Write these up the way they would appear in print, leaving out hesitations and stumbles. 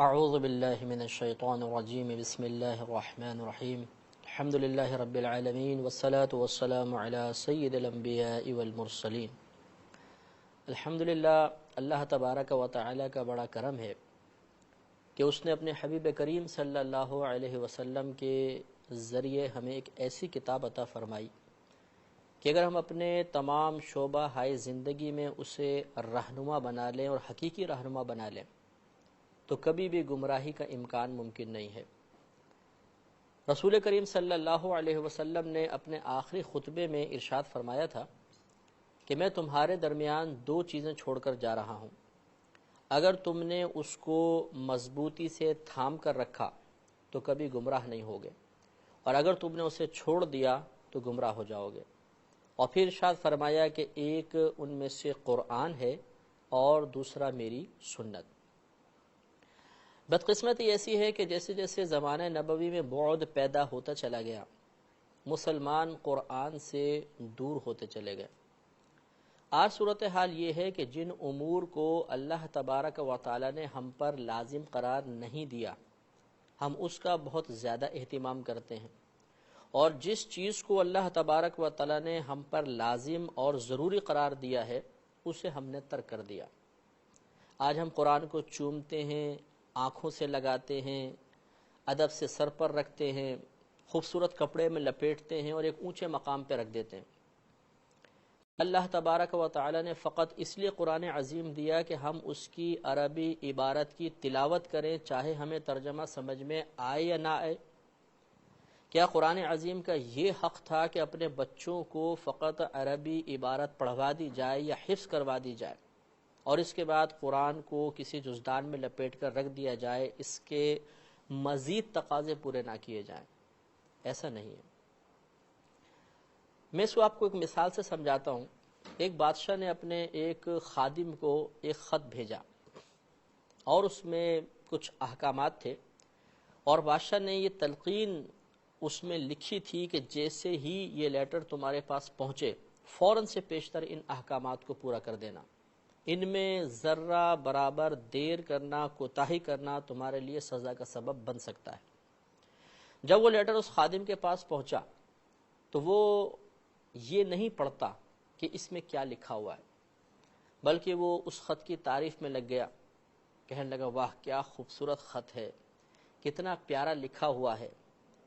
اعوذ باللہ من الشیطان الرجیم بسم اللہ الرحمن الرحیم الحمد للہ رب العالمین والصلاة والسلام علی سید الانبیاء والمرسلین۔ الحمدللہ، اللہ تبارک و تعالی کا بڑا کرم ہے کہ اس نے اپنے حبیب کریم صلی اللہ علیہ وسلم کے ذریعے ہمیں ایک ایسی کتاب عطا فرمائی کہ اگر ہم اپنے تمام شعبہ ہائے زندگی میں اسے رہنما بنا لیں اور حقیقی رہنما بنا لیں تو کبھی بھی گمراہی کا امکان ممکن نہیں ہے۔ رسول کریم صلی اللہ علیہ وسلم نے اپنے آخری خطبے میں ارشاد فرمایا تھا کہ میں تمہارے درمیان دو چیزیں چھوڑ کر جا رہا ہوں، اگر تم نے اس کو مضبوطی سے تھام کر رکھا تو کبھی گمراہ نہیں ہوگے، اور اگر تم نے اسے چھوڑ دیا تو گمراہ ہو جاؤ گے۔ اور پھر ارشاد فرمایا کہ ایک ان میں سے قرآن ہے اور دوسرا میری سنت۔ بدقسمتی ایسی ہے کہ جیسے جیسے زمانہ نبوی میں بعد پیدا ہوتا چلا گیا، مسلمان قرآن سے دور ہوتے چلے گئے۔ آج صورتحال یہ ہے کہ جن امور کو اللہ تبارک و تعالی نے ہم پر لازم قرار نہیں دیا، ہم اس کا بہت زیادہ اہتمام کرتے ہیں، اور جس چیز کو اللہ تبارک و تعالی نے ہم پر لازم اور ضروری قرار دیا ہے اسے ہم نے ترک کر دیا۔ آج ہم قرآن کو چومتے ہیں، آنکھوں سے لگاتے ہیں، ادب سے سر پر رکھتے ہیں، خوبصورت کپڑے میں لپیٹتے ہیں اور ایک اونچے مقام پہ رکھ دیتے ہیں۔ اللہ تبارک و تعالی نے فقط اس لیے قرآن عظیم دیا کہ ہم اس کی عربی عبارت کی تلاوت کریں، چاہے ہمیں ترجمہ سمجھ میں آئے یا نہ آئے۔ کیا قرآن عظیم کا یہ حق تھا کہ اپنے بچوں کو فقط عربی عبارت پڑھوا دی جائے یا حفظ کروا دی جائے اور اس کے بعد قرآن کو کسی جزدان میں لپیٹ کر رکھ دیا جائے، اس کے مزید تقاضے پورے نہ کیے جائیں؟ ایسا نہیں ہے۔ میں اس کو آپ کو ایک مثال سے سمجھاتا ہوں۔ ایک بادشاہ نے اپنے ایک خادم کو ایک خط بھیجا اور اس میں کچھ احکامات تھے، اور بادشاہ نے یہ تلقین اس میں لکھی تھی کہ جیسے ہی یہ لیٹر تمہارے پاس پہنچے فوراً سے پیشتر ان احکامات کو پورا کر دینا، ان میں ذرہ برابر دیر کرنا، کوتاہی کرنا تمہارے لیے سزا کا سبب بن سکتا ہے۔ جب وہ لیٹر اس خادم کے پاس پہنچا تو وہ یہ نہیں پڑھتا کہ اس میں کیا لکھا ہوا ہے، بلکہ وہ اس خط کی تعریف میں لگ گیا، کہنے لگا واہ کیا خوبصورت خط ہے، کتنا پیارا لکھا ہوا ہے،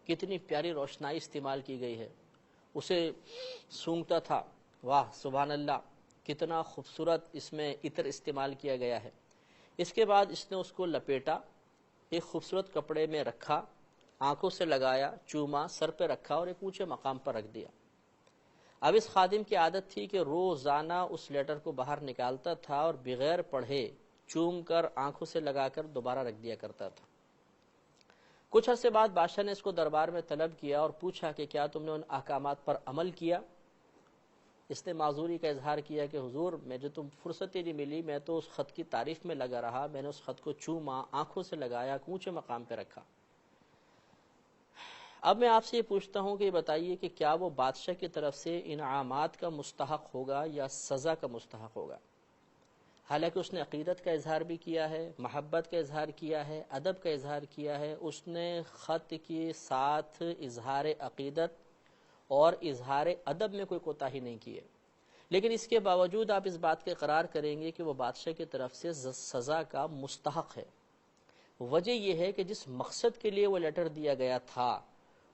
کتنی پیاری روشنائی استعمال کی گئی ہے۔ اسے سونگتا تھا، واہ سبحان اللہ کتنا خوبصورت اس میں عطر استعمال کیا گیا ہے۔ اس کے بعد اس نے اس کو لپیٹا، ایک خوبصورت کپڑے میں رکھا، آنکھوں سے لگایا، چوما، سر پہ رکھا اور ایک اونچے مقام پر رکھ دیا۔ اب اس خادم کی عادت تھی کہ روزانہ اس لیٹر کو باہر نکالتا تھا اور بغیر پڑھے چوم کر آنکھوں سے لگا کر دوبارہ رکھ دیا کرتا تھا۔ کچھ عرصے بعد بادشاہ نے اس کو دربار میں طلب کیا اور پوچھا کہ کیا تم نے ان احکامات پر عمل کیا؟ اس نے معذوری کا اظہار کیا کہ حضور مجھے تو فرصت ہی نہیں ملی، میں تو اس خط کی تعریف میں لگا رہا، میں نے اس خط کو چوما، آنکھوں سے لگایا، اونچے مقام پہ رکھا۔ اب میں آپ سے یہ پوچھتا ہوں کہ یہ بتائیے کہ کیا وہ بادشاہ کی طرف سے انعامات کا مستحق ہوگا یا سزا کا مستحق ہوگا؟ حالانکہ اس نے عقیدت کا اظہار بھی کیا ہے، محبت کا اظہار کیا ہے، ادب کا اظہار کیا ہے، اس نے خط کے ساتھ اظہار عقیدت اور اظہار ادب میں کوئی کوتاہی نہیں کی ہے، لیکن اس کے باوجود آپ اس بات کے اقرار کریں گے کہ وہ بادشاہ کی طرف سے سزا کا مستحق ہے۔ وجہ یہ ہے کہ جس مقصد کے لیے وہ لیٹر دیا گیا تھا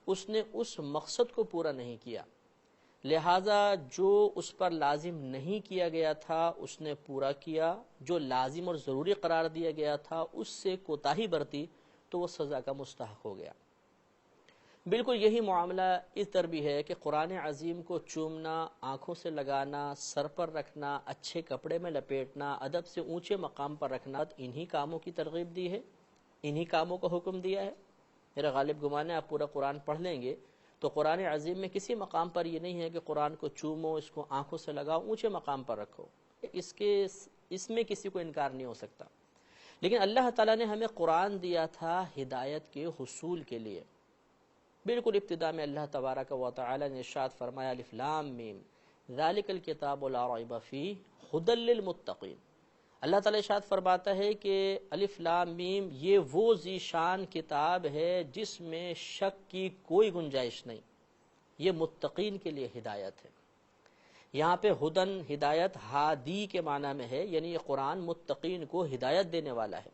اس نے اس مقصد کو پورا نہیں کیا، لہٰذا جو اس پر لازم نہیں کیا گیا تھا اس نے پورا کیا، جو لازم اور ضروری قرار دیا گیا تھا اس سے کوتاہی برتی تو وہ سزا کا مستحق ہو گیا۔ بالکل یہی معاملہ اس طرح بھی ہے کہ قرآن عظیم کو چومنا، آنکھوں سے لگانا، سر پر رکھنا، اچھے کپڑے میں لپیٹنا، ادب سے اونچے مقام پر رکھنا، انہی کاموں کی ترغیب دی ہے، انہی کاموں کا حکم دیا ہے۔ میرا غالب گمان ہے آپ پورا قرآن پڑھ لیں گے تو قرآن عظیم میں کسی مقام پر یہ نہیں ہے کہ قرآن کو چومو، اس کو آنکھوں سے لگاؤ، اونچے مقام پر رکھو، اس میں کسی کو انکار نہیں ہو سکتا۔ لیکن اللہ تعالیٰ نے ہمیں قرآن دیا تھا ہدایت کے حصول کے لیے۔ بالکل ابتدا میں اللہ تبارک و تعالی نے ارشاد فرمایا الف لام میم ذالک الکتاب لا ریب فیہ ھدی للمتقین۔ اللہ تعالیٰ ارشاد فرماتا ہے کہ الف لام میم یہ وہ ذیشان کتاب ہے جس میں شک کی کوئی گنجائش نہیں، یہ متقین کے لیے ہدایت ہے۔ یہاں پہ ہدن ہدایت ہادی کے معنی میں ہے، یعنی یہ قرآن متقین کو ہدایت دینے والا ہے۔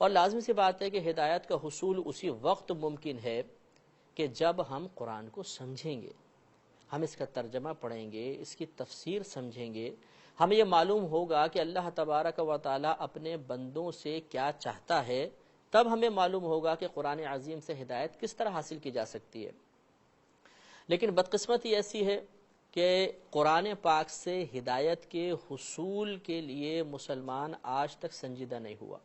اور لازمی سی بات ہے کہ ہدایت کا حصول اسی وقت ممکن ہے کہ جب ہم قرآن کو سمجھیں گے، ہم اس کا ترجمہ پڑھیں گے، اس کی تفسیر سمجھیں گے، ہمیں یہ معلوم ہوگا کہ اللہ تبارک و تعالی اپنے بندوں سے کیا چاہتا ہے، تب ہمیں معلوم ہوگا کہ قرآن عظیم سے ہدایت کس طرح حاصل کی جا سکتی ہے۔ لیکن بدقسمتی ایسی ہے کہ قرآن پاک سے ہدایت کے حصول کے لیے مسلمان آج تک سنجیدہ نہیں ہوا۔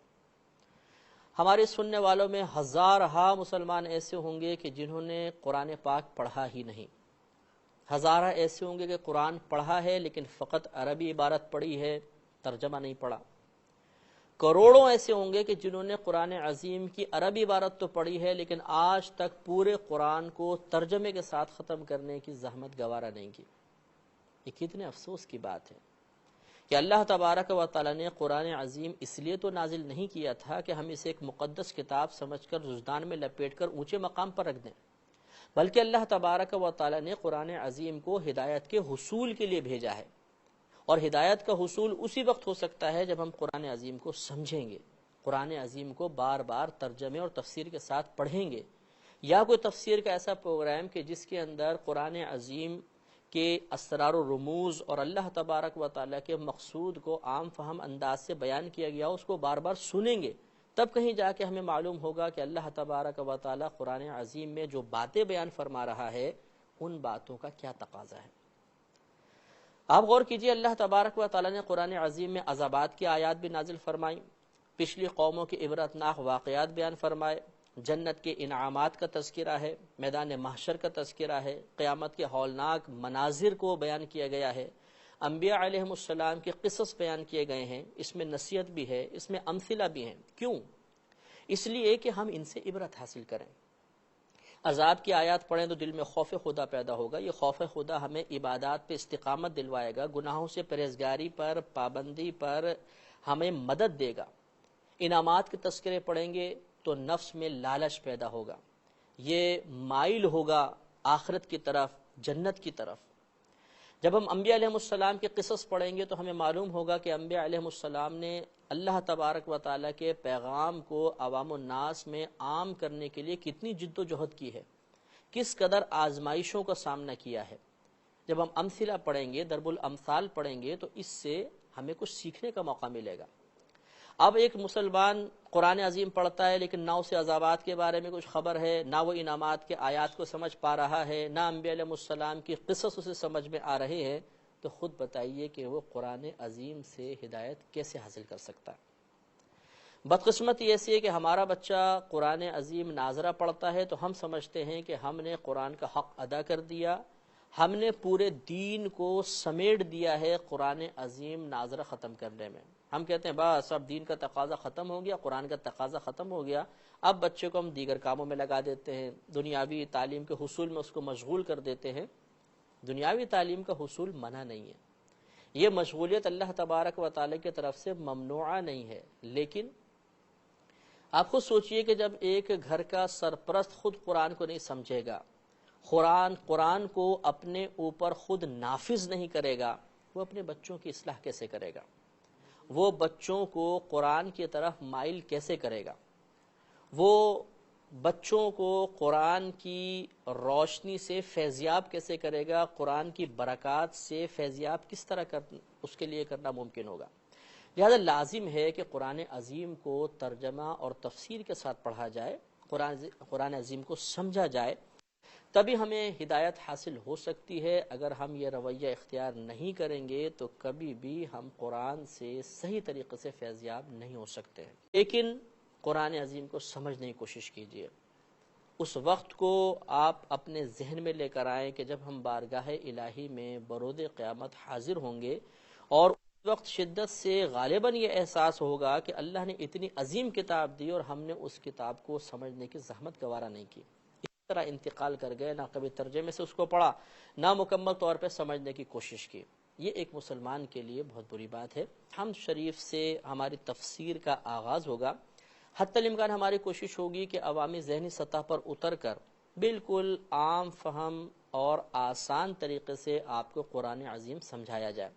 ہمارے سننے والوں میں ہزارہا مسلمان ایسے ہوں گے کہ جنہوں نے قرآن پاک پڑھا ہی نہیں، ہزارہ ایسے ہوں گے کہ قرآن پڑھا ہے لیکن فقط عربی عبارت پڑھی ہے، ترجمہ نہیں پڑھا۔ کروڑوں ایسے ہوں گے کہ جنہوں نے قرآن عظیم کی عربی عبارت تو پڑھی ہے لیکن آج تک پورے قرآن کو ترجمے کے ساتھ ختم کرنے کی زحمت گوارا نہیں کی۔ یہ کتنے افسوس کی بات ہے کہ اللہ تبارک و تعالی نے قرآن عظیم اس لیے تو نازل نہیں کیا تھا کہ ہم اسے ایک مقدس کتاب سمجھ کر وجدان میں لپیٹ کر اونچے مقام پر رکھ دیں، بلکہ اللہ تبارک و تعالی نے قرآن عظیم کو ہدایت کے حصول کے لیے بھیجا ہے۔ اور ہدایت کا حصول اسی وقت ہو سکتا ہے جب ہم قرآن عظیم کو سمجھیں گے، قرآن عظیم کو بار بار ترجمے اور تفسیر کے ساتھ پڑھیں گے، یا کوئی تفسیر کا ایسا پروگرام کہ جس کے اندر قرآن عظیم کے اسرار و رموز اور اللہ تبارک و تعالیٰ کے مقصود کو عام فہم انداز سے بیان کیا گیا، اس کو بار بار سنیں گے، تب کہیں جا کے ہمیں معلوم ہوگا کہ اللہ تبارک و تعالیٰ قرآن عظیم میں جو باتیں بیان فرما رہا ہے ان باتوں کا کیا تقاضا ہے۔ آپ غور کیجئے، اللہ تبارک و تعالیٰ نے قرآن عظیم میں عذابات کی آیات بھی نازل فرمائیں، پچھلی قوموں کے عبرتناک واقعات بیان فرمائے، جنت کے انعامات کا تذکرہ ہے، میدان محشر کا تذکرہ ہے، قیامت کے ہولناک مناظر کو بیان کیا گیا ہے، انبیاء علیہم السلام کے قصص بیان کیے گئے ہیں، اس میں نصیحت بھی ہے، اس میں امثلہ بھی ہیں۔ کیوں؟ اس لیے کہ ہم ان سے عبرت حاصل کریں۔ عذاب کی آیات پڑھیں تو دل میں خوف خدا پیدا ہوگا، یہ خوف خدا ہمیں عبادات پہ استقامت دلوائے گا، گناہوں سے پرہیزگاری پر، پابندی پر ہمیں مدد دے گا۔ انعامات کے تذکرے پڑھیں گے تو نفس میں لالچ پیدا ہوگا، یہ مائل ہوگا آخرت کی طرف، جنت کی طرف۔ جب ہم انبیاء علیہ السلام کے قصص پڑھیں گے تو ہمیں معلوم ہوگا کہ انبیاء علیہ السلام نے اللہ تبارک و تعالیٰ کے پیغام کو عوام الناس میں عام کرنے کے لیے کتنی جد و جہد کی ہے، کس قدر آزمائشوں کا سامنا کیا ہے۔ جب ہم امثلہ پڑھیں گے، ضرب الامثال پڑھیں گے تو اس سے ہمیں کچھ سیکھنے کا موقع ملے گا۔ اب ایک مسلمان قرآن عظیم پڑھتا ہے لیکن نہ اسے عذابات کے بارے میں کچھ خبر ہے، نہ وہ انعامات کے آیات کو سمجھ پا رہا ہے، نہ انبیاء علیہ السلام کی قصص اسے سمجھ میں آ رہے ہیں، تو خود بتائیے کہ وہ قرآن عظیم سے ہدایت کیسے حاصل کر سکتا ہے۔ بدقسمتی ایسی ہے کہ ہمارا بچہ قرآن عظیم ناظرہ پڑھتا ہے تو ہم سمجھتے ہیں کہ ہم نے قرآن کا حق ادا کر دیا، ہم نے پورے دین کو سمیٹ دیا ہے قرآن عظیم ناظرہ ختم کرنے میں۔ ہم کہتے ہیں بس اب دین کا تقاضا ختم ہو گیا، قرآن کا تقاضا ختم ہو گیا، اب بچے کو ہم دیگر کاموں میں لگا دیتے ہیں، دنیاوی تعلیم کے حصول میں اس کو مشغول کر دیتے ہیں۔ دنیاوی تعلیم کا حصول منع نہیں ہے، یہ مشغولیت اللہ تبارک و تعالی کی طرف سے ممنوعہ نہیں ہے، لیکن آپ خود سوچئے کہ جب ایک گھر کا سرپرست خود قرآن کو نہیں سمجھے گا، قرآن کو اپنے اوپر خود نافذ نہیں کرے گا، وہ اپنے بچوں کی اصلاح کیسے کرے گا؟ وہ بچوں کو قرآن کی طرف مائل کیسے کرے گا؟ وہ بچوں کو قرآن کی روشنی سے فیضیاب کیسے کرے گا؟ قرآن کی برکات سے فیضیاب کس طرح اس کے لیے کرنا ممکن ہوگا؟ لہذا لازم ہے کہ قرآن عظیم کو ترجمہ اور تفسیر کے ساتھ پڑھا جائے، قرآن عظیم کو سمجھا جائے، تبھی ہمیں ہدایت حاصل ہو سکتی ہے۔ اگر ہم یہ رویہ اختیار نہیں کریں گے تو کبھی بھی ہم قرآن سے صحیح طریقے سے فیضیاب نہیں ہو سکتے ہیں۔ لیکن قرآن عظیم کو سمجھنے کی کوشش کیجیے، اس وقت کو آپ اپنے ذہن میں لے کر آئیں کہ جب ہم بارگاہ الہی میں برود قیامت حاضر ہوں گے، اور اس وقت شدت سے غالباً یہ احساس ہوگا کہ اللہ نے اتنی عظیم کتاب دی اور ہم نے اس کتاب کو سمجھنے کی زحمت گوارا نہیں کی، اس طرح انتقال کر گئے، نہ کبھی ترجمے سے اس کو پڑھا، نہ مکمل طور پہ سمجھنے کی کوشش کی۔ یہ ایک مسلمان کے لیے بہت بری بات ہے۔ حمد شریف سے ہماری تفسیر کا آغاز ہوگا۔ حتی الامکان ہماری کوشش ہوگی کہ عوامی ذہنی سطح پر اتر کر بالکل عام فہم اور آسان طریقے سے آپ کو قرآن عظیم سمجھایا جائے۔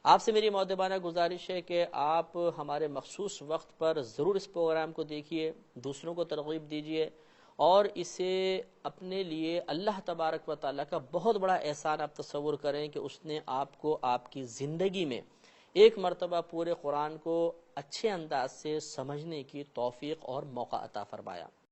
آپ سے میری مؤدبانہ گزارش ہے کہ آپ ہمارے مخصوص وقت پر ضرور اس پروگرام کو دیکھیے، دوسروں کو ترغیب دیجیے، اور اسے اپنے لیے اللہ تبارک و تعالیٰ کا بہت بڑا احسان آپ تصور کریں کہ اس نے آپ کو آپ کی زندگی میں ایک مرتبہ پورے قرآن کو اچھے انداز سے سمجھنے کی توفیق اور موقع عطا فرمایا۔